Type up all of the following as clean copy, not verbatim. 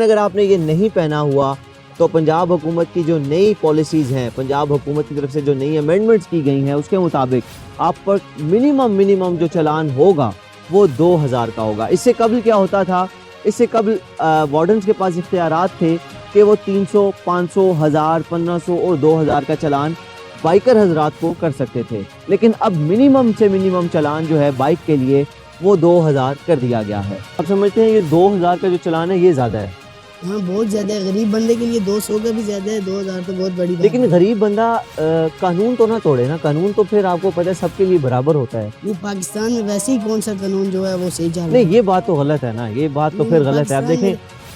اگر آپ نے یہ نہیں پہنا ہوا تو پنجاب حکومت کی جو نئی پالیسیز ہیں، پنجاب حکومت کی طرف سے جو نئی امینڈمنٹس کی گئی ہیں، اس کے مطابق آپ پر منیمم جو چلان ہوگا وہ 2000 کا ہوگا۔ اس سے قبل کیا ہوتا تھا؟ اس سے قبل وارڈنز کے پاس اختیارات تھے کہ وہ 300، 500، 1000، 1500 اور 2000 کا چلان بائکر حضرات کو کر سکتے تھے، لیکن اب منیمم سے منیمم چلان جو ہے بائک کے لیے وہ 2000 کر دیا گیا ہے۔ آپ سمجھتے ہیں یہ 2000 کا جو چلان ہے یہ زیادہ ہے؟ ہاں بہت زیادہ ہے، غریب بندے کے لیے 200 کا بھی زیادہ ہے، 2000 تو بہت بڑی بات ہے۔ لیکن غریب بندہ قانون تو نہ توڑے نا، قانون تو پھر آپ کو پتہ ہے سب کے لیے برابر ہوتا ہے۔ یہ پاکستان میں ویسے ہی کون سا قانون جو ہے وہ صحیح چل رہا ہے؟ نہیں، یہ بات تو غلط ہے نا، یہ بات تو پھر غلط ہے۔ آپ دیکھیں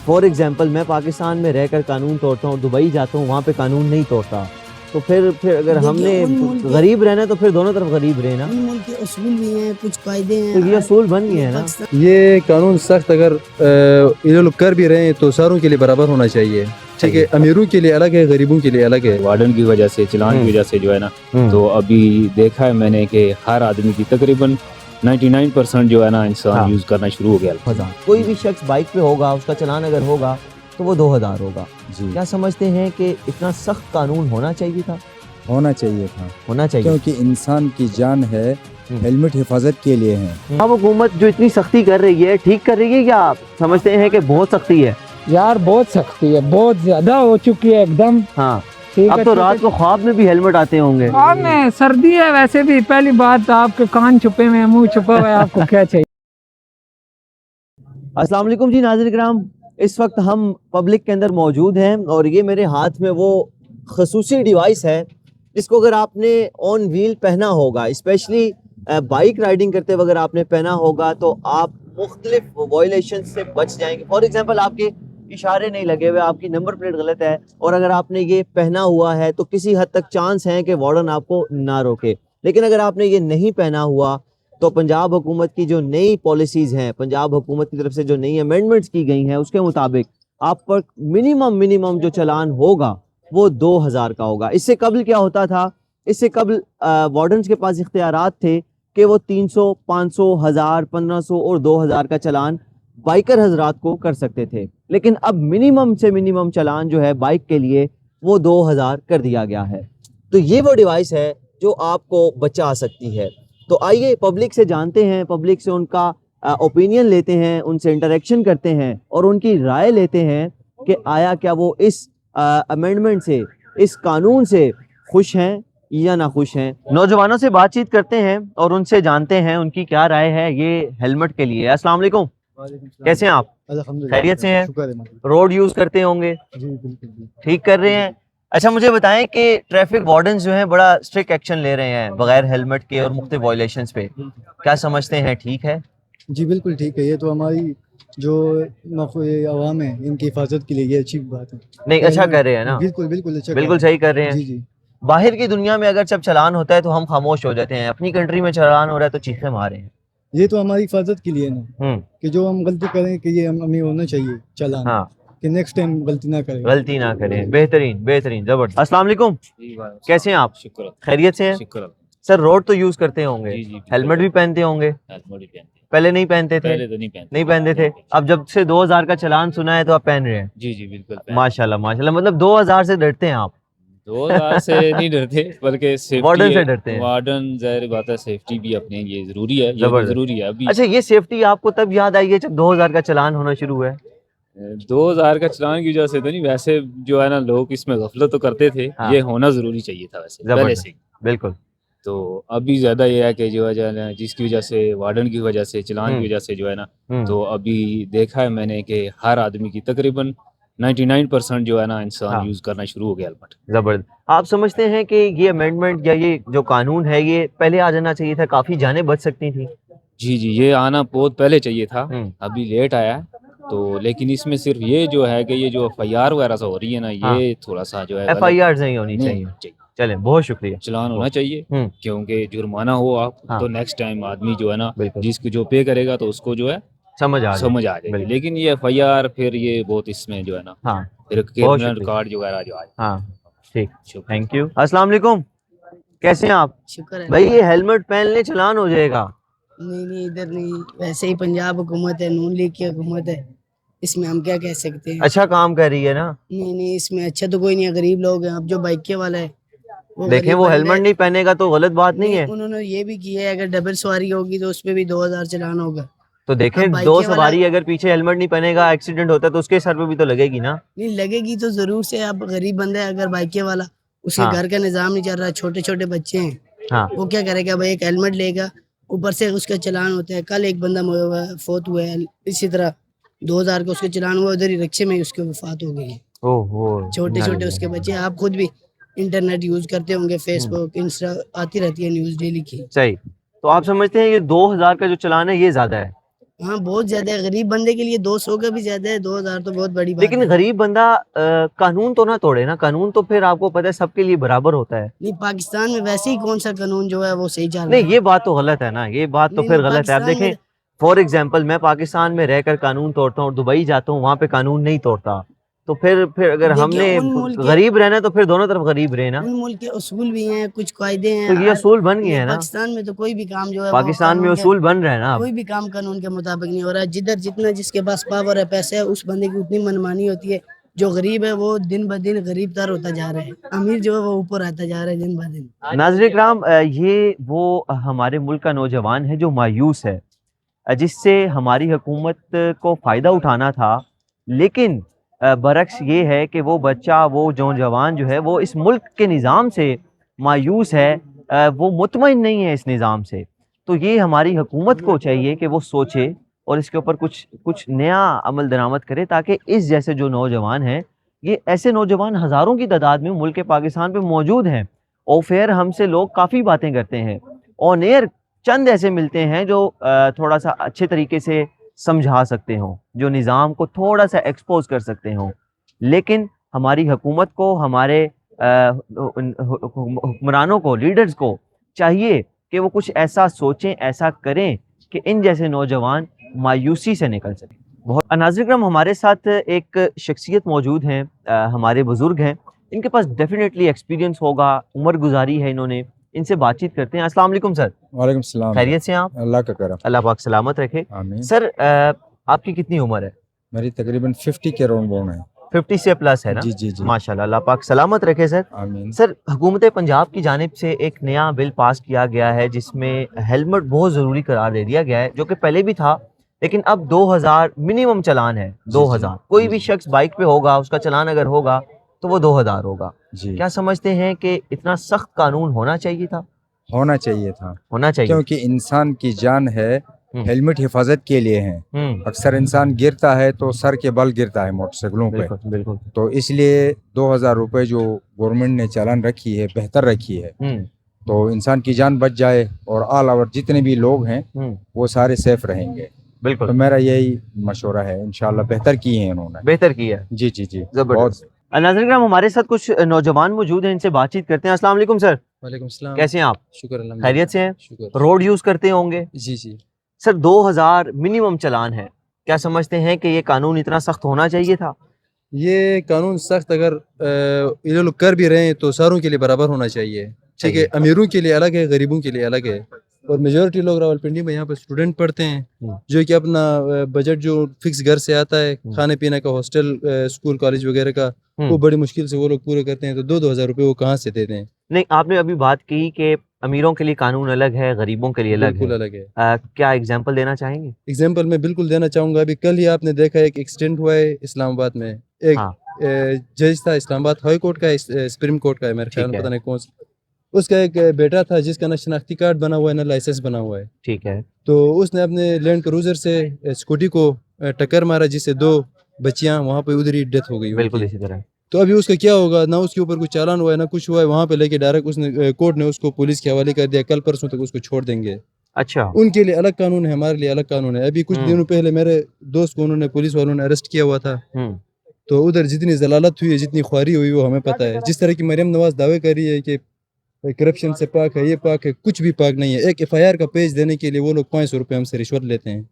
فار ایگزامپل میں پاکستان میں رہ کر قانون توڑتا ہوں، دبئی جاتا ہوں، وہاں پہ قانون نہیں توڑتا، تو پھر اگر ہم نے غریب رہنا ہے تو پھر دونوں طرف غریب رہنا۔ ان ملک کے اصول بھی ہیں، کچھ قاعدے ہیں، تو یہ اصول بن گئے ہیں نا۔ یہ قانون سخت اگر یہ لوگ کر بھی رہے ہیں تو ساروں کے لیے برابر ہونا چاہیے، ٹھیک ہے؟ امیروں کے لیے الگ ہے، غریبوں کے لیے الگ ہے۔ وارڈن کی وجہ سے، چلان کی وجہ سے جو ہے نا، تو ابھی دیکھا ہے میں نے کہ ہر آدمی کی تقریباً 99% جو ہے نا انسان یوز کرنا شروع ہو گیا۔ کوئی بھی شخص بائک پہ ہوگا، اس کا چلان اگر ہوگا تو وہ 2000 ہوگا۔ کیا سمجھتے ہیں کہ اتنا سخت قانون ہونا چاہیے تھا؟ ہونا چاہیے تھا، ہونا چاہیے، کیونکہ انسان کی جان ہے، ہیلمٹ حفاظت کے لیے ہے۔ اب حکومت جو اتنی سختی کر رہی ہے ٹھیک کر رہی ہے یا سمجھتے ہیں کہ بہت سختی ہے؟ یار بہت سختی ہے، بہت زیادہ ہو چکی ہے ایک دم۔ ہاں، اب تو رات کو خواب میں بھی ہیلمٹ آتے ہوں گے۔ خواب میں سردی ہے، ویسے بھی پہلی بات آپ کے کان چھپے ہوئے ہیں، منہ چھپا ہوا ہے، آپ کو کیا چاہیے؟ السلام علیکم جی ناظرین کرام، اس وقت ہم پبلک کے اندر موجود ہیں اور یہ میرے ہاتھ میں وہ خصوصی ڈیوائس ہے جس کو اگر آپ نے آن ویل پہنا ہوگا، اسپیشلی بائک رائڈنگ کرتے وقت اگر آپ نے پہنا ہوگا تو آپ مختلف وائلیشن سے بچ جائیں گے۔ فار ایگزامپل آپ کے اشارے نہیں لگے ہوئے، آپ کی نمبر پلیٹ غلط ہے، اور اگر آپ نے یہ پہنا ہوا ہے تو کسی حد تک چانس ہے کہ وارڈن آپ کو نہ روکے۔ لیکن اگر آپ نے یہ نہیں پہنا ہوا تو پنجاب حکومت کی جو نئی پالیسیز ہیں، پنجاب حکومت کی طرف سے جو نئی امینڈمنٹس کی گئی ہیں، اس کے مطابق آپ پر منیمم جو چلان ہوگا وہ 2000 کا ہوگا۔ اس سے قبل کیا ہوتا تھا؟ اس سے قبل وارڈنز کے پاس اختیارات تھے کہ وہ 300، 500، 1000، 1500 اور 2000 کا چلان بائکر حضرات کو کر سکتے تھے، لیکن اب منیمم سے منیمم چلان جو ہے بائک کے لیے وہ 2000 کر دیا گیا ہے۔ تو یہ وہ ڈیوائس ہے جو آپ کو بچا سکتی ہے۔ تو آئیے پبلک سے جانتے ہیں، پبلک سے ان کا اوپینین لیتے ہیں، ان سے انٹریکشن کرتے ہیں اور ان کی رائے لیتے ہیں کہ آیا کیا وہ اس امینڈمنٹ سے، اس قانون سے خوش ہیں یا نہ خوش ہیں۔ نوجوانوں سے بات چیت کرتے ہیں اور ان سے جانتے ہیں ان کی کیا رائے ہے یہ ہیلمٹ کے لیے۔ السلام علیکم، کیسے ہیں آپ؟ خیریت سے ہیں؟ روڈ یوز کرتے ہوں گے؟ جی بالکل ٹھیک کر رہے ہیں؟ اچھا مجھے بتائیں کہ ٹریفک وارڈنز جو ہیں بڑا اسٹرکٹ ایکشن لے رہے ہیں بغیر ہیلمٹ کے اور مختلف وائلیشنز پہ، کیا سمجھتے ہیں ٹھیک ہے؟ جی بالکل ٹھیک ہے، یہ تو ہماری جو عوام ہے ان کی حفاظت کے لیے یہ اچھی بات ہے۔ نہیں اچھا کر رہے ہیں نا؟ بالکل بالکل اچھا، بالکل صحیح کر رہے ہیں۔ جی جی، باہر کی دنیا میں اگر جب چلان ہوتا ہے تو ہم خاموش ہو جاتے ہیں، اپنی کنٹری میں چلان ہو رہا ہے تو چیخیں مارے ہیں۔ یہ تو ہماری حفاظت کے لیے نا، کہ جو ہم غلطی کریں کہ یہ ہمیں ہونا چاہیے چلان، ہاں کہ نیکسٹ ٹائم غلطی نہ کریں، غلطی نہ کریں۔ بہترین بہترین، زبردست۔ السلام علیکم، کیسے ہیں آپ؟ شکر خیریت سے ہیں؟ شکر۔ سر روڈ تو یوز کرتے ہوں گے، جی جی، ہیلمٹ بھی پہنتے ہوں گے؟ ہیلمٹ بھی پہنتے ہیں، پہلے نہیں پہنتے تھے؟ پہلے تو نہیں پہنتے تھے، اب جب سے 2000 کا چلان سنا ہے تو آپ پہن رہے ہیں؟ جی جی بالکل۔ ماشاءاللہ ماشاءاللہ، مطلب 2000 سے ڈرتے ہیں آپ؟ 2000 سے نہیں ڈرتے بلکہ وارڈن سیفٹی سے ڈرتے ہیں۔ وارڈن ظاہر بات ہے، سیفٹی بھی اپنے یہ ضروری ہے، یہ زبردست۔ ضروری ہے ابھی۔ اچھا یہ سیفٹی آپ کو تب یاد آئی ہے جب 2000 کا چلان ہونا شروع ہوا ہے؟ 2000 کا چلان کی وجہ سے تو نہیں، ویسے جو ہے نا لوگ اس میں غفلت تو کرتے تھے، یہ ہونا ضروری چاہیے تھا ویسے پہلے سے۔ بالکل۔ تو ابھی زیادہ یہ ہے کہ جو ہے نا جس کی وجہ سے، وارڈن کی وجہ سے، چلان کی وجہ سے جو ہے نا، تو ابھی دیکھا ہے میں نے کہ ہر آدمی کی تقریباً 99% جو ہے نا انسان یوز کرنا شروع ہو گیا ہیلمٹ۔ زبردست۔ آپ سمجھتے ہیں کہ یہ امینڈمنٹ یا یہ جو قانون ہے یہ پہلے آ جانا چاہیے تھا، کافی جانیں بچ سکتی تھیں؟ جی جی، یہ آنا بہت پہلے چاہیے تھا، ابھی لیٹ آیا ہے تو، لیکن اس میں صرف یہ جو ہے کہ یہ جو FIR وغیرہ سے ہو رہی ہے نا، یہ تھوڑا سا جو ہے FIR نہیں ہونی چاہیے۔ چلیں بہت شکریہ۔ چلان ہونا چاہیے کیونکہ جرمانہ ہو آپ تو نیکسٹ ٹائم آدمی جو ہے نا جس کو جو پے کرے گا تو اس کو جو ہے سمجھ آ جائے گی، لیکن یہ FIR پھر یہ بہت اس میں جو ہے نا پھر کرمنل ریکارڈ وغیرہ جو آئے۔ ہاں ٹھیک، تھینک یو۔ السلام علیکم، کیسے ہیں آپ؟ شکر ہے بھائی یہ ہیلمٹ پہن لیں چلان ہو جائے گا؟ نہیں ادھر نہیں، ویسے ہی پنجاب حکومت ہے، نون لیگ کی حکومت ہے، اس میں ہم کیا کہہ سکتے ہیں. اچھا کام کر رہی ہے نا. نہیں اس میں اچھا تو کوئی نہیں ہے, غریب لوگ ہیں. اب جو بائک والا ہے دیکھیں وہ ہیلمٹ نہیں پہنے گا تو غلط بات نہیں ہے. انہوں نے یہ بھی کیا ہے اگر ڈبل سواری ہوگی تو اس پہ بھی 2000 چلان ہوگا. تو دیکھیں دو سواری اگر پیچھے ہیلمٹ نہیں پہنے گا ایکسیڈنٹ ہوتا ہے تو اس کے سر پہ بھی تو لگے گی نا. نہیں لگے گی تو ضرور سے. اب غریب بندہ ہے اگر بائک والا, اس کے گھر کا نظام نہیں چل رہا, چھوٹے چھوٹے بچے ہیں, وہ کیا کرے گا بھائی, ایک ہیلمٹ لے گا, اوپر سے اس کا چلان ہوتا ہے. کل ایک بندہ فوت ہوا ہے اسی طرح 2000 کا اس کا چلان ہوا, ادھر ہی رکشے میں اس کی وفات ہو گئی. چھوٹے چھوٹے اس کے بچے. آپ خود بھی انٹرنیٹ یوز کرتے ہوں گے, فیس بک انسٹا آتی رہتی ہے نیوز ڈیلی کی. صحیح. تو آپ سمجھتے ہیں یہ 2000 کا جو چلان ہے یہ زیادہ ہے؟ ہاں بہت زیادہ ہے. غریب بندے کے لیے 200 کا بھی زیادہ ہے, 2000 تو بہت بڑی بات ہے. لیکن غریب بندہ قانون تو نہ توڑے نا. قانون تو پھر آپ کو پتہ ہے سب کے لیے برابر ہوتا ہے. نہیں پاکستان میں ویسے ہی کون سا قانون جو ہے وہ صحیح چل رہا ہے. نہیں یہ بات تو غلط ہے نا, یہ بات تو پھر غلط ہے. اب دیکھیں فار ایگزامپل میں پاکستان میں رہ کر قانون توڑتا ہوں اور دبئی جاتا ہوں وہاں پہ قانون نہیں توڑتا, تو پھر اگر ہم نے غریب رہنا تو پھر دونوں طرف غریب رہنا. ان ملک کے اصول بھی ہیں, کچھ قاعدے ہیں, تو یہ اصول بن گئے ہیں نا. پاکستان میں تو کوئی بھی کام جو ہے پاکستان میں اصول بن رہے ہیں نا. کوئی بھی کام قانون کے مطابق نہیں ہو رہا ہے. جدھر جتنا جس کے پاس پاور ہے, پیسے ہے, اس بندے کی اتنی منمانی ہوتی ہے. جو غریب ہے وہ دن بہ دن غریب تر ہوتا جا رہا ہے, امیر جو ہے وہ اوپر آتا جا رہا ہے دن بہ دن. ناظرین کرام, یہ وہ ہمارے ملک کا نوجوان ہے جو مایوس ہے, جس سے ہماری حکومت کو فائدہ اٹھانا تھا, لیکن برعکس یہ ہے کہ وہ بچہ, وہ نوجوان جو ہے وہ اس ملک کے نظام سے مایوس ہے, وہ مطمئن نہیں ہے اس نظام سے. تو یہ ہماری حکومت کو چاہیے کہ وہ سوچے اور اس کے اوپر کچھ نیا عمل درآمد کرے, تاکہ اس جیسے جو نوجوان ہیں, یہ ایسے نوجوان ہزاروں کی تعداد میں ملک پاکستان پہ موجود ہیں. آف ایئر ہم سے لوگ کافی باتیں کرتے ہیں, آن ایئر چند ایسے ملتے ہیں جو تھوڑا سا اچھے طریقے سے سمجھا سکتے ہوں, جو نظام کو تھوڑا سا ایکسپوز کر سکتے ہوں. لیکن ہماری حکومت کو, ہمارے حکمرانوں کو, لیڈرز کو چاہیے کہ وہ کچھ ایسا سوچیں, ایسا کریں کہ ان جیسے نوجوان مایوسی سے نکل سکیں. بہت ناظرین کرام, ہمارے ساتھ ایک شخصیت موجود ہیں, ہمارے بزرگ ہیں, ان کے پاس ڈیفینیٹلی ایکسپیرینس ہوگا, عمر گزاری ہے انہوں نے. ان سے بات چیت کرتے ہیں. السلام علیکم سر. وعلیکم السلام. خیریت سے ہیں آپ؟ اللہ کا کرم. اللہ پاک سلامت رکھے. آمین. سر آپ کی کتنی عمر ہے؟ میری تقریباً 50 کے راؤنڈ باؤنڈ ہے. 50 سے پلس ہے نا؟ جی جی جی. ماشاءاللہ, اللہ پاک سلامت رکھے سر. آمین. سر حکومت پنجاب کی جانب سے ایک نیا بل پاس کیا گیا ہے جس میں ہیلمٹ بہت ضروری قرار دے دیا گیا ہے, جو کہ پہلے بھی تھا, لیکن اب 2000 منیمم چلان ہے. 2000 کوئی بھی شخص بائک پہ ہوگا, اس کا چلان اگر ہوگا تو وہ 2000 ہوگا. جی. کیا سمجھتے ہیں کہ اتنا سخت قانون ہونا چاہیے تھا؟ ہونا چاہیے تھا. ہونا چاہیے, کیونکہ انسان کی جان ہے, ہیلمٹ حفاظت کے لیے ہیں. اکثر انسان گرتا ہے تو سر کے بل گرتا ہے موٹر سائیکلوں پہ. بالکل. تو اس لیے 2000 روپے جو گورنمنٹ نے چالان رکھی ہے بہتر رکھی ہے, تو انسان کی جان بچ جائے اور آل اوور جتنے بھی لوگ ہیں وہ سارے سیف رہیں گے. بالکل. تو میرا یہی مشورہ ہے. انشاءاللہ بہتر کی ہے انہوں نے. بہتر کیا ہے. جی جی جی. زبردست. ناظرین کرام, ہمارے ساتھ کچھ نوجوان موجود ہیں, ان سے بات چیت کرتے ہیں. السلام علیکم سر. وعلیکم السلام. کیسے ہیں آپ؟ شکر اللہ. خیریت سے ہیں؟ شکر. روڈ یوز کرتے ہوں گے؟ جی جی. سر 2000 منیمم چلان ہے, کیا سمجھتے ہیں کہ یہ قانون اتنا سخت ہونا چاہیے تھا؟ یہ قانون سخت اگر یہ لوگ کر بھی رہے ہیں تو ساروں کے لیے برابر ہونا چاہیے. ٹھیک ہے, امیروں کے لیے الگ ہے, غریبوں کے لیے الگ ہے. اور میجورٹی لوگ راولپنڈی میں یہاں پہ اسٹوڈنٹ پڑھتے ہیں, جو کہ اپنا بجٹ جو فکس گھر سے آتا ہے, کھانے پینے کا, ہاسٹل, اسکول کالج وغیرہ کا, وہ بڑی مشکل سے وہ لوگ پورے کرتے ہیں. تو 2000 روپے وہ کہاں سے دیتے ہیں؟ نہیں, آپ نے ابھی بات کی کہ امیروں کے لیے قانون الگ ہے, غریبوں کے لیے الگ ہے. بالکل الگ ہے. کیا ایگزامپل دینا چاہیں گے؟ ایگزامپل میں بالکل دینا چاہوں گا. ابھی کل ہی آپ نے دیکھا ایک ایکسیڈنٹ ہوا ہے اسلام آباد میں. ایک جج تھا اسلام آباد ہائی کورٹ کا, سپریم کورٹ کا ہے میرے خیال میں, پتہ نہیں کون سا, اس کا ایک بیٹا تھا جس کا نہ شناختی کارڈ بنا ہوا ہے نہ لائسنس بنا ہوا ہے. ٹھیک ہے. تو اس نے اپنے لینڈ کروزر سے اسکوٹی کو ٹکر مارا, جس سے 2 بچیاں وہاں پہ ادھر ہی ڈیتھ ہو گئی. بالکل اسی طرح. تو ابھی اس کا کیا ہوگا؟ نہ اس کے اوپر کچھ چالان ہوا ہے نہ کچھ ہوا ہے. وہاں پہ لے کے ڈائریکٹ اس نے کورٹ نے اس کو پولیس کے حوالے کر دیا. کل پرسوں تک اس کو چھوڑ دیں گے. اچھا. ان کے لیے الگ قانون ہے, ہمارے لیے الگ قانون ہے. ابھی کچھ دنوں پہلے میرے دوست کو انہوں نے, پولیس والوں نے اریسٹ کیا ہوا تھا. تو ادھر جتنی ضلالت ہوئی ہے, جتنی خواری ہوئی, وہ ہمیں پتہ ہے. جس طرح کی مریم نواز دعوے کر رہی ہے کہ کرپشن سے پاک ہے, یہ پاک ہے, کچھ بھی پاک نہیں ہے. ایک FIR کا پیج دینے کے لیے وہ لوگ 500 روپے ہم سے رشوت لیتے ہیں.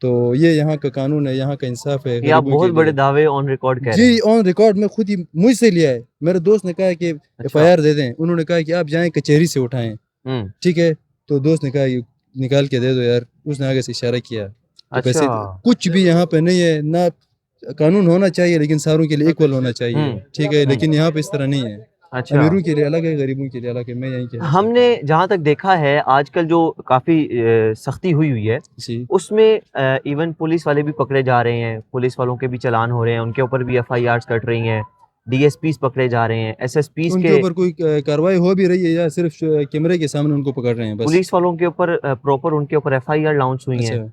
تو یہ یہاں کا قانون ہے, یہاں کا انصاف ہے. یہ آپ بہت بڑے دعوے آن ریکارڈ کہہ رہے ہیں. جی آن ریکارڈ, میں خود ہی مجھ سے لیا ہے. میرے دوست نے کہا کہ FIR دے دیں. انہوں نے کہا کہ آپ جائیں کچہری سے اٹھائیں. ٹھیک ہے. تو دوست نے کہا نکال کے دے دو یار. اس نے آگے سے اشارہ کیا. ویسے کچھ بھی یہاں پہ نہیں ہے, نہ قانون ہونا چاہیے لیکن ساروں کے لیے ایکول ہونا چاہیے, ٹھیک ہے, لیکن یہاں پہ اس طرح نہیں ہے. اچھا, امیروں کے لیے الگ ہے, غریبوں کے لیے الگ ہے. میں یہی کہہ ہم نے جہاں تک دیکھا ہے آج کل جو کافی سختی ہوئی ہے اس میں ایون پولیس والے بھی پکڑے جا رہے ہیں, پولیس والوں کے بھی چلان ہو رہے ہیں, ان کے اوپر بھی FIRs کٹ رہی ہیں, ڈی ایس پیز پکڑے جا رہے ہیں, SSPs ان کے اوپر کوئی کاروائی ہو بھی رہی ہے یا صرف کیمرے کے سامنے ان کو پکڑ رہے ہیں بس؟ پولیس والوں کے اوپر پراپر ان کے اوپر FIR لانچ ہوئی ہیں,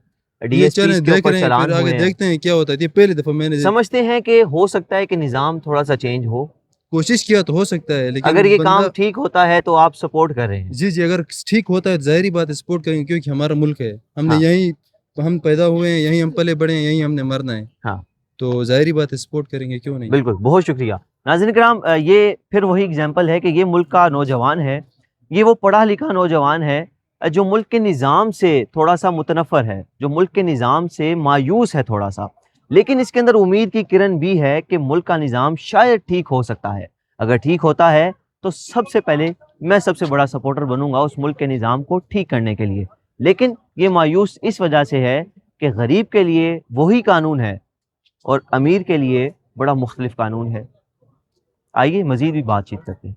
ڈی یہ ایس چلیں پیز کے دیکھ اوپر رہے ہیں, چلان پھر آگے ہوئے ہیں. دیکھتے ہیں کیا ہوتا ہے. یہ پہلی دفعہ میں نے سمجھتے ہیں کہ ہو سکتا ہے کہ نظام تھوڑا سا چینج ہو, کوشش کیا تو ہو سکتا ہے, لیکن اگر یہ کام ٹھیک ہوتا ہے تو آپ سپورٹ کر رہے ہیں. جی اگر ٹھیک ہوتا ہے ظاہری بات ہے سپورٹ کریں گے, کیونکہ ہمارا ملک ہے, ہم نے یہیں ہم پیدا ہوئے ہیں, یہیں ہم پلے بڑے ہیں, یہیں ہم نے مرنا ہے, تو ظاہری بات ہے سپورٹ کریں گے, کیوں نہیں. بالکل, بہت شکریہ. ناظرین کرام, یہ پھر وہی اگزامپل ہے کہ یہ ملک کا نوجوان ہے, یہ وہ پڑھا لکھا نوجوان ہے جو ملک کے نظام سے تھوڑا سا متنفر ہے, جو ملک کے نظام سے مایوس ہے تھوڑا سا, لیکن اس کے اندر امید کی کرن بھی ہے کہ ملک کا نظام شاید ٹھیک ہو سکتا ہے. اگر ٹھیک ہوتا ہے تو سب سے پہلے میں سب سے بڑا سپورٹر بنوں گا اس ملک کے نظام کو ٹھیک کرنے کے لیے. لیکن یہ مایوس اس وجہ سے ہے کہ غریب کے لیے وہی قانون ہے اور امیر کے لیے بڑا مختلف قانون ہے. آئیے مزید بھی بات چیت کرتے ہیں.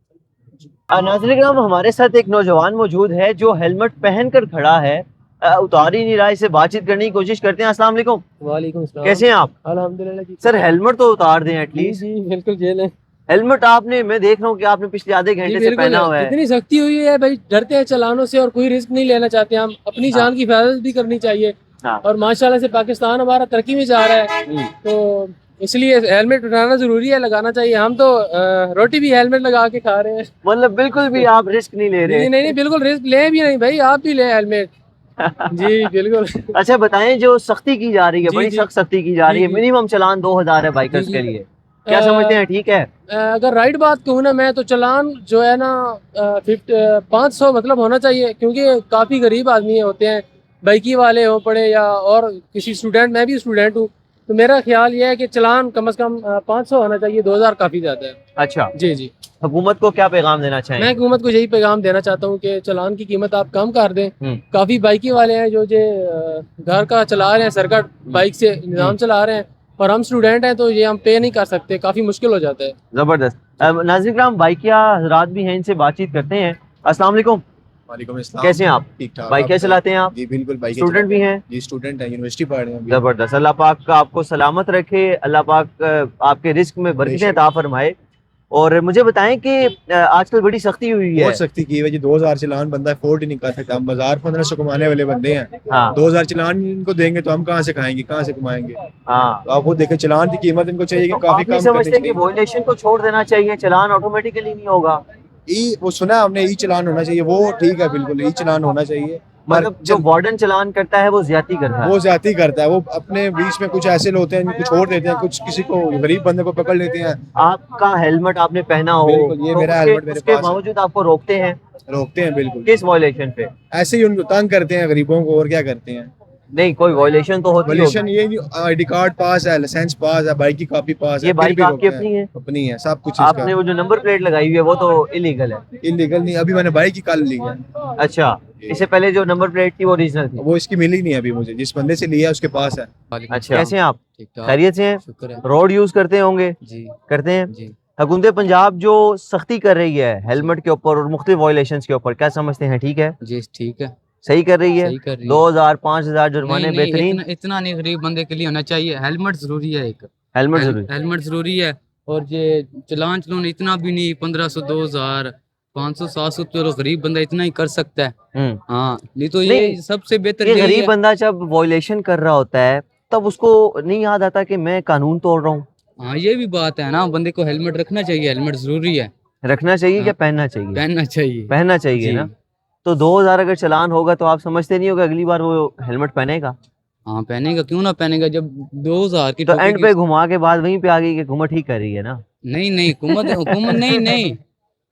ناظرین کرام, ہمارے ساتھ ایک نوجوان موجود ہے جو ہیلمٹ پہن کر کھڑا ہے, اتار ہی نہیں رہا, اس سے بات چیت کرنے کی کوشش کرتے ہیں. السلام علیکم. وعلیکم السلام. کیسے ہیں آپ؟ الحمدللہ. سر ہیلمٹ تو اتار دیں ایٹ لیسٹ. جی بالکل جیل ہے. ہیلمٹ آپ نے, میں دیکھ رہا ہوں کہ آپ نے پچھلے آدھے گھنٹے سے پہنا ہوا ہے. اتنی سختی ہوئی ہے بھائی, ڈرتے ہیں چلانوں سے اور کوئی رسک نہیں لینا چاہتے. ہم اپنی جان کی حفاظت بھی کرنی چاہیے, اور ماشاءاللہ سے پاکستان ہمارا ترقی میں جا رہا ہے, تو اس لیے ہیلمٹ اٹھانا ضروری ہے, لگانا چاہیے. ہم تو روٹی بھی ہیلمٹ لگا کے کھا رہے ہیں. مطلب بالکل بھی آپ رسک نہیں لے رہے؟ نہیں بالکل رسک لیں بھی نہیں بھائی, آپ بھی لیں ہیلمٹ. جی بالکل. اچھا بتائیں, جو سختی کی جا رہی ہے, بڑی سخت سختی کی جا رہی ہے, منیمم چلان 2000 ہے بائکرز کے لیے, کیا سمجھتے ہیں ٹھیک ہے؟ اگر رائٹ بات کہوں نا میں, تو چلان جو ہے نا 500 مطلب ہونا چاہیے, کیونکہ کافی غریب آدمی ہوتے ہیں, بائکی والے ہوں پڑے یا اور کسی اسٹوڈنٹ, میں بھی اسٹوڈنٹ ہوں, تو میرا خیال یہ ہے کہ چلان کم از کم 500 ہونا چاہیے, 2000 کافی زیادہ ہے. اچھا جی. حکومت کو کیا پیغام دینا چاہیں؟ میں حکومت کو یہی پیغام دینا چاہتا ہوں کہ چلان کی قیمت آپ کم کر دیں. کافی بائکی والے ہیں جو گھر کا چلا رہے ہیں, سرکٹ بائک سے نظام چلا رہے ہیں, اور ہم اسٹوڈنٹ ہیں تو یہ ہم پے نہیں کر سکتے, کافی مشکل ہو جاتا ہے. زبردست. ناظرین کرام, بائکیا حضرات بھی ہیں, ان سے بات چیت کرتے ہیں. السلام علیکم. وعلیکم السلام. کیسے ہیں آپ؟ ٹھیک ٹھاک. بائک کیسے چلاتے ہیں آپ؟ جی بالکل بائک. اسٹوڈنٹ بھی ہیں؟ جی اسٹوڈنٹ ہیں, یونیورسٹی پڑھ رہے ہیں. زبردست. اللہ پاک آپ کو سلامت رکھے, اللہ پاک آپ کے رزق میں برکتیں عطا فرمائے. اور مجھے بتائیں کہ آج کل بڑی سختی ہوئی ہے. بہت سختی کی ہے جی, 2000 چلان بندہ افورڈ ہی نہیں کر سکتا. ہم 1500 کمانے والے بندے ہیں, 2000 چلان ان کو دیں گے تو ہم کہاں سے کھائیں گے, کہاں سے کمائیں گے؟ تو آپ خود دیکھیں چلان کی قیمت ان کو چاہیے کہ کافی کم سمجھتے ہیں کہ وائلیشن کو چھوڑ دینا چاہیے, چلان آٹومیٹیکلی نہیں ہوگا. وہ سنا ہم نے, ای چلان ہونا چاہیے, وہ ٹھیک ہے بالکل, ای چلان ہونا چاہیے. مطلب جو وارڈن چلان کرتا ہے وہ زیادتی کرتا ہے, وہ زیادتی کرتا ہے, وہ اپنے بیچ میں کچھ ایسے ہوتے ہیں جن کو چھوڑ دیتے ہیں, کچھ کسی کو غریب بندے کو پکڑ لیتے ہیں. آپ کا ہیلمٹ آپ نے پہنا ہو, بالکل, یہ میرا ہیلمٹ میرے اس کے پاس باوجود آپ کو روکتے ہیں بالکل. کس وائلیشن پہ؟ ایسے ہی ان کو تنگ کرتے ہیں غریبوں کو, اور کیا کرتے ہیں. نہیں کوئی وائلیشن تو ہوتی ہے. وائلیشن یہ آئی ڈی کارڈ پاس ہے, لائسنس پاس ہے, بائک کی کاپی پاس ہے. یہ بائک آپ کی اپنی ہے؟ اپنی ہے, سب کچھ. آپ نے وہ جو نمبر پلیٹ لگائی ہوئی ہے وہ تو انلیگل ہے. انلیگل نہیں, ابھی میں نے بائک کی کال لی ہے. اچھا, اس سے پہلے جو نمبر پلیٹ تھی وہ اوریجنل تھی؟ وہ اس کی ملی نہیں ابھی مجھے, جس بندے سے لیا اس کے پاس ہے. اچھا, کیسے ہیں آپ؟ خیریت سے ہیں؟ روڈ یوز کرتے ہوں گے؟ جی کرتے ہیں. حکومت پنجاب جو سختی کر رہی ہے ہیلمٹ کے اوپر اور مختلف وائلیشنز کے اوپر, کیا سمجھتے ہیں ٹھیک ہے؟ جی ٹھیک ہے, صحیح کر رہی ہے. 2000 5000 جرمانے بہترین. اتنا نہیں, غریب بندے کے لیے ہونا چاہیے. ہیلمٹ ضروری ہے, ایک ہیلمٹ ضروری ہے. اور یہ چلان اتنا بھی نہیں, 1500 2000 500 700 تو غریب بندہ اتنا ہی کر سکتا ہے. ہاں, نہیں تو یہ سب سے بہتر. یہ غریب بندہ جب وائلیشن کر رہا ہوتا ہے تب اس کو نہیں یاد آتا کہ میں قانون توڑ رہا ہوں. ہاں یہ بھی بات ہے نا, بندے کو ہیلمٹ رکھنا چاہیے, ہیلمٹ ضروری ہے. رکھنا چاہیے کیا پہننا چاہیے؟ پہننا چاہیے نا. تو 2000 اگر چلان ہوگا تو آپ سمجھتے نہیں ہوگا اگلی بار وہ ہیلمٹ پہنے گا؟ ہاں پہنے گا, کیوں نہ پہنے گا, جب 2000 کی. تو اینڈ پہ گھما کے بعد وہیں پہ آ گئی کہ حکومت ٹھیک کر رہی ہے نا. نہیں حکومت نہیں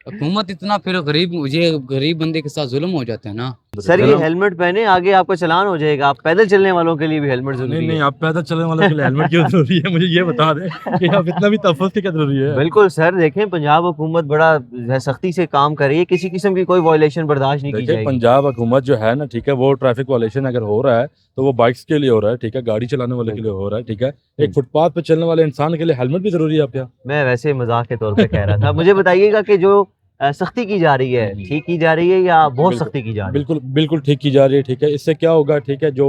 حکومت اتنا, پھر غریب بندے کے ساتھ ظلم ہو جاتا ہے نا. سر یہ ہیلمٹ پہنے, آگے آپ کا چلان ہو جائے گا. آپ پیدل چلنے والوں کے لیے بھی ہیلمٹ ضروری ہے. نہیں, آپ پیدل چلنے والوں کے لیے ہیلمٹ کیوں ضروری ہے, مجھے یہ بتا دیں کہ آپ اتنا بھی تحفظ کی کیا ضروری ہے. بالکل سر, دیکھیں پنجاب حکومت بڑا سختی سے کام کر رہی ہے, کسی قسم کی کوئی وائلیشن برداشت نہیں کی جائے گی. پنجاب حکومت جو ہے نا, ٹھیک ہے, وہ ٹریفک وائلیشن اگر ہو رہا ہے تو وہ بائکس کے لیے ہو رہا ہے, ٹھیک ہے, گاڑی چلانے والے کے لیے ہو رہا ہے, ٹھیک ہے. ایک فٹ پاتھ پہ چلنے والے انسان کے لیے ہیلمٹ بھی ضروری ہے. آپ کیا, میں ویسے مذاق کے طور پہ کہہ رہا تھا. مجھے بتائیے گا کہ جو سختی کی جا رہی ہے, ٹھیک کی جا رہی ہے یا بہت سختی کی جا رہی ہے؟ بالکل ٹھیک کی جا رہی ہے, ٹھیک ہے. اس سے کیا ہوگا, ٹھیک ہے, جو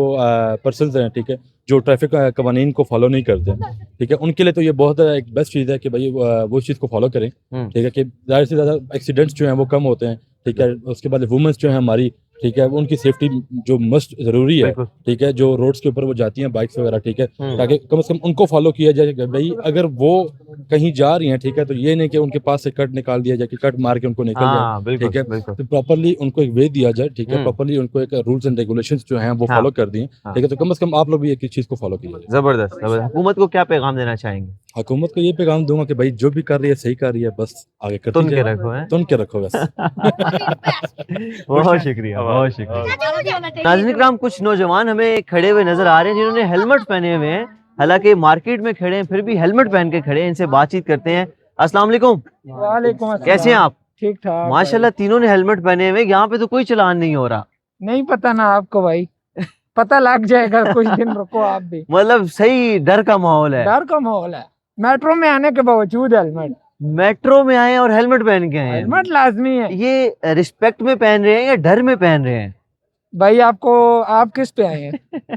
پرسنز ہیں, ٹھیک ہے, جو ٹریفک قوانین کو فالو نہیں کرتے, ٹھیک ہے, ان کے لیے تو یہ بہت ایک بیسٹ چیز ہے کہ بھائی وہ اس چیز کو فالو کریں, ٹھیک ہے, کہ زیادہ سے زیادہ ایکسیڈنٹس جو ہیں وہ کم ہوتے ہیں, ٹھیک ہے. اس کے بعد وومنس جو ہیں ہماری, ٹھیک ہے, ان کی سیفٹی جو مسٹ ضروری ہے, ٹھیک ہے, جو روڈس کے اوپر وہ جاتی ہیں بائکس وغیرہ, ٹھیک ہے, تاکہ کم از کم ان کو فالو کیا جائے کہ بھائی اگر وہ کہیں جا رہی ہیں, ٹھیک ہے, تو یہ نہیں کہ ان کے پاس سے کٹ نکال دیا جائے, کہ کٹ مار کے ان کو نکل جائے, ٹھیک ہے. تو پراپرلی ان کو ایک وے دیا جائے, ٹھیک ہے, پراپرلی ان کو ایک رولس اینڈ ریگولیشنز جو ہیں وہ فالو کر دیں, ٹھیک ہے. تو کم از کم آپ لوگ بھی ایک چیز کو فالو کیجیے. زبردست. حکومت کو کیا پیغام دینا چاہیں گے؟ حکومت کو یہ پیغام دوں گا کہ بھائی جو بھی کر رہی ہے صحیح کر رہی ہے, بس آگے کرتی جائے, تن کے رکھو بس. بہت شکریہ, بہت شکریہ. ناظرین اکرام, کچھ نوجوان ہمیں کھڑے ہوئے نظر آ رہے ہیں جنہوں نے ہیلمٹ پہنے ہوئے ہیں, حالانکہ مارکیٹ میں کھڑے ہیں پھر بھی ہیلمٹ پہن کے کھڑے ہیں. ان سے بات چیت کرتے ہیں. السلام علیکم. وعلیکم السلام. کیسے ہیں آپ؟ ٹھیک ٹھاک. ماشاءاللہ تینوں نے ہیلمٹ پہنے ہوئے, یہاں پہ تو کوئی چلان نہیں ہو رہا. نہیں پتا نا آپ کو بھائی, پتہ لگ جائے گا, کچھ دن رکو آپ بھی. مطلب صحیح ڈر کا ماحول ہے. ڈر کا ماحول ہے. میٹرو میں آنے کے باوجود ہیلمٹ, میٹرو میں آئے اور ہیلمٹ پہن کے آئے ہیں. ہیلمٹ لازمی ہے. یہ رسپیکٹ میں پہن رہے ہیں یا ڈر میں پہن رہے ہیں؟ بھائی آپ کس پہ آئے ہیں؟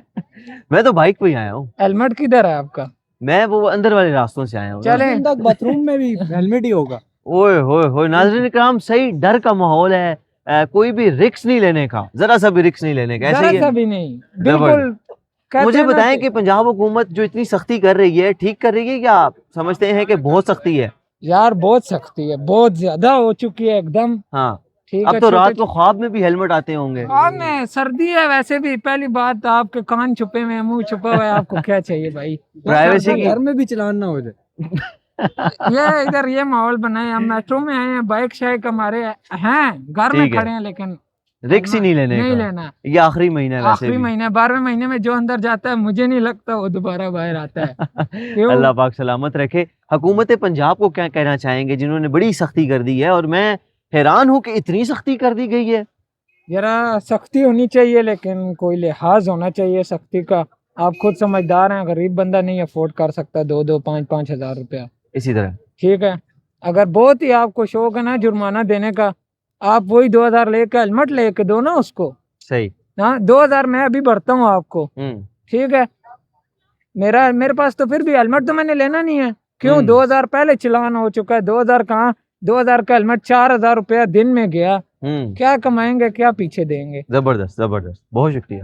میں تو بائک پہ ہی آیا ہوں. ہیلمٹ کدھر ہے آپ کا؟ میں وہ اندر والے راستوں سے آیا ہوں. چلیں باتھ روم میں بھی ہیلمٹ ہی ہوگا. اوئے ہوئے ہوئے. ناظرین اکرام, صحیح ڈر کا ماحول ہے, کوئی بھی رکس نہیں لینے کا, ذرا سا بھی رکس نہیں لینے کا. ذرا سا بھی نہیں, بالکل. مجھے بتائیں کہ پنجاب حکومت جو اتنی سختی کر رہی ہے, ٹھیک کر رہی ہے یا آپ سمجھتے ہیں کہ بہت سختی ہے؟ یار بہت سختی ہے, بہت زیادہ ہو چکی ہے ایک دم. ہاں, اب تو رات کو خواب میں بھی ہیلمٹ آتے ہوں گے. خواب میں سردی ہے ویسے بھی. پہلی بات آپ کے کان چھپے ہوئے, منہ چھپا ہوا ہے, آپ کو کیا چاہیے بھائی؟ پرائیویسی کی. گھر میں بھی چلان نہ ہو جائے. یہ ادھر یہ ماحول بنائے, ہم میٹرو میں آئے ہیں, بائک شائک ہمارے ہیں, گھر میں کھڑے ہیں, لیکن رکس ہی نہیں لینا. یہ آخری مہینہ ہے, آخری مہینہ 12ویں مہینے میں جو اندر جاتا ہے مجھے نہیں لگتا وہ دوبارہ باہر آتا ہے. اللہ پاک سلامت رکھے. حکومت پنجاب کو کیا کہنا چاہیں گے جنہوں نے بڑی سختی کر دی ہے, اور میں حیران ہوں کہ اتنی سختی کر دی گئی ہے. ذرا سختی ہونی چاہیے, لیکن کوئی لحاظ ہونا چاہیے سختی کا. آپ خود سمجھدار ہیں, غریب بندہ نہیں افورڈ کر سکتا 2-5 ہزار روپیہ. اسی طرح ٹھیک ہے, اگر بہت ہی آپ کو شوق ہے نا جرمانہ دینے کا, آپ وہی 2000 لے کے ہیلمٹ لے کے دو نا اس کو. صحیح. ہاں 2000 میں ابھی بھرتا ہوں آپ کو, ٹھیک ہے. میرے پاس تو پھر بھی ہیلمٹ تو میں نے لینا نہیں ہے. کیوں؟ 2000 پہلے چلان ہو چکا ہے. 2000 کہاں, 2000 کا ہیلمٹ 4000 روپیہ دن میں گیا. کیا کمائیں گے, کیا پیچھے دیں گے. زبردست زبردست, بہت شکریہ.